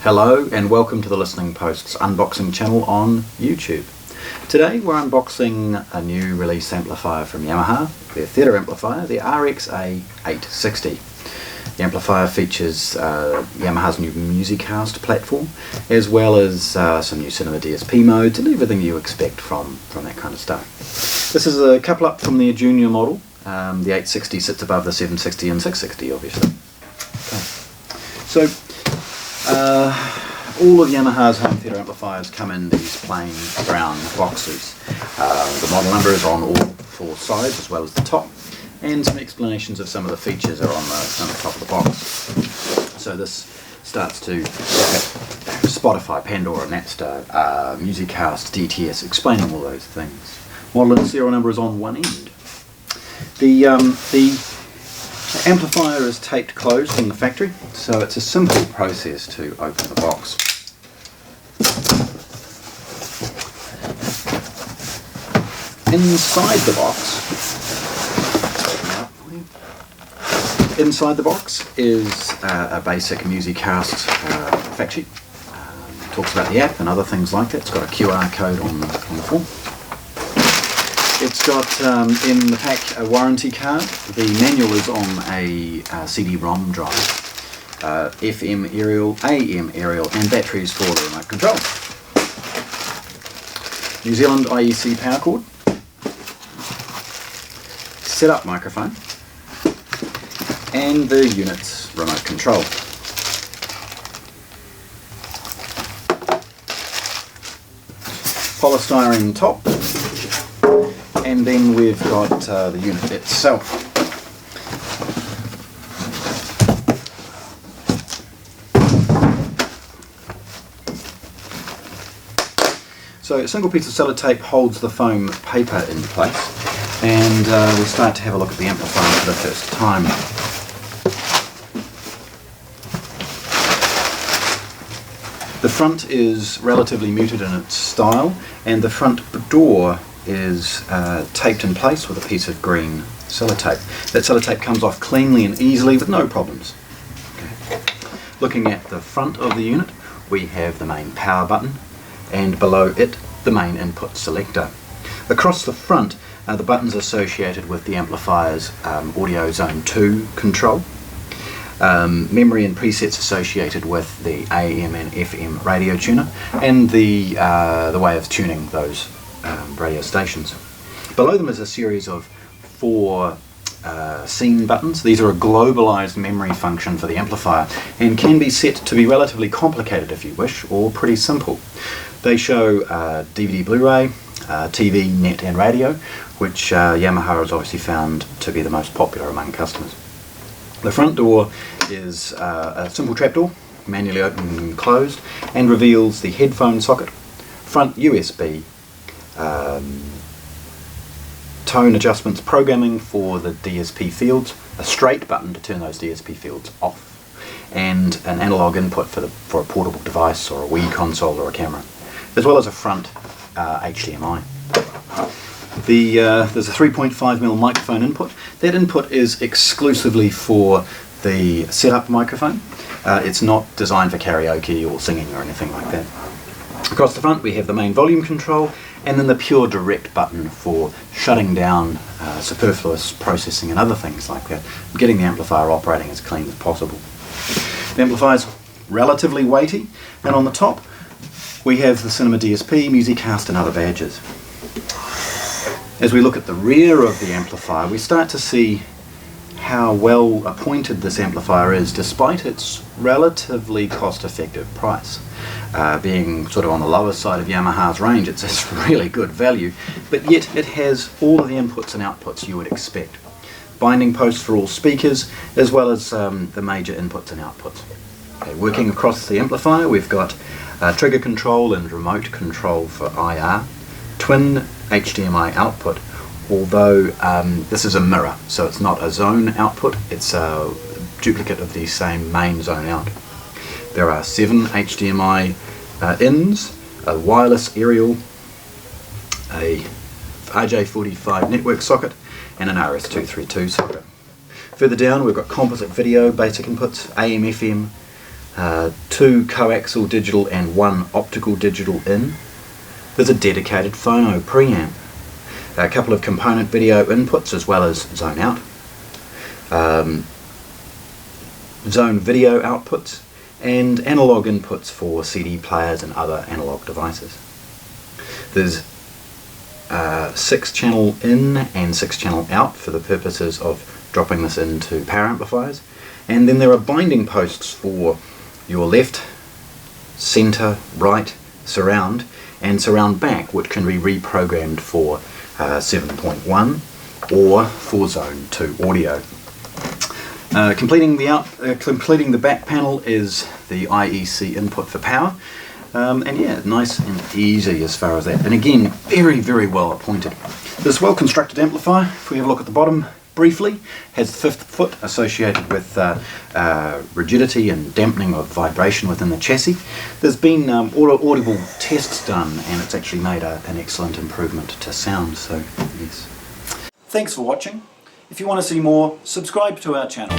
Hello and welcome to the Listening Post's unboxing channel on YouTube. Today we're unboxing a new release amplifier from Yamaha, their theatre amplifier, the RX-A860. The amplifier features Yamaha's new MusicCast platform, as well as some new cinema DSP modes and everything you expect from that kind of stuff. This is a couple up from their junior model. The 860 sits above the 760 and 660 obviously. Okay. So all of Yamaha's home theatre amplifiers come in these plain brown boxes. The model number is on all four sides as well as the top, and some explanations of some of the features are on the top of the box. So this starts to Spotify, Pandora, Napster, MusicCast, DTS, explaining all those things. Model and serial number is on one end. The amplifier is taped closed in the factory, so it's a simple process to open the box. Inside the box is a basic MusicCast fact sheet. Talks about the app and other things like that. It's got a QR code on the form. It's got in the pack a warranty card. The manual is on a CD-ROM drive. FM aerial, AM aerial, and batteries for the remote control. New Zealand IEC power cord. Setup microphone. And the unit's remote control. Polystyrene top. And then we've got the unit itself. So a single piece of sellotape holds the foam paper in place, and we'll start to have a look at the amplifier for the first time. The front is relatively muted in its style, and the front door is taped in place with a piece of green sellotape. That sellotape comes off cleanly and easily with no problems. Okay. Looking at the front of the unit, we have the main power button, and below it the main input selector. Across the front are the buttons associated with the amplifier's audio zone 2 control, memory and presets associated with the AM and FM radio tuner, and the way of tuning those radio stations. Below them is a series of 4 scene buttons. These are a globalized memory function for the amplifier and can be set to be relatively complicated if you wish, or pretty simple. They show DVD, Blu-ray, TV, net and radio, which Yamaha has obviously found to be the most popular among customers. The front door is a simple trapdoor, manually opened and closed, and reveals the headphone socket, front USB, tone adjustments programming for the DSP fields, a straight button to turn those DSP fields off, and an analog input for a portable device or a Wii console or a camera, as well as a front HDMI. There's a 3.5mm microphone input. That input is exclusively for the setup microphone. It's not designed for karaoke or singing or anything like that. Across the front we have the main volume control, and then the pure direct button for shutting down superfluous processing and other things like that, getting the amplifier operating as clean as possible. The amplifier is relatively weighty, and on the top we have the cinema DSP, MusicCast and other badges. As we look at the rear of the amplifier, we start to see how well appointed this amplifier is despite its relatively cost-effective price. Being sort of on the lower side of Yamaha's range, it's really good value, but yet it has all of the inputs and outputs you would expect. Binding posts for all speakers, as well as the major inputs and outputs. Okay, working across the amplifier, we've got trigger control and remote control for IR, twin HDMI output, although this is a mirror, so it's not a zone output, it's a duplicate of the same main zone out. There are 7 HDMI ins, a wireless aerial, a RJ45 network socket, and an RS232 socket. Further down we've got composite video, basic inputs, AM, FM, 2 coaxial digital and 1 optical digital in. There's a dedicated phono preamp, a couple of component video inputs as well as zone out, zone video outputs, and analog inputs for CD players and other analog devices. There's 6 channel in and 6 channel out for the purposes of dropping this into power amplifiers, and then there are binding posts for your left, center, right, surround and surround back, which can be reprogrammed for 7.1 or for zone 2 audio. Completing the back panel is the IEC input for power, and yeah, nice and easy as far as that. And again, very, very well appointed. This well constructed amplifier, if we have a look at the bottom briefly, has the 5th foot associated with rigidity and dampening of vibration within the chassis. There's been audible tests done, and it's actually made an excellent improvement to sound, so yes. Thanks for watching. If you want to see more, subscribe to our channel.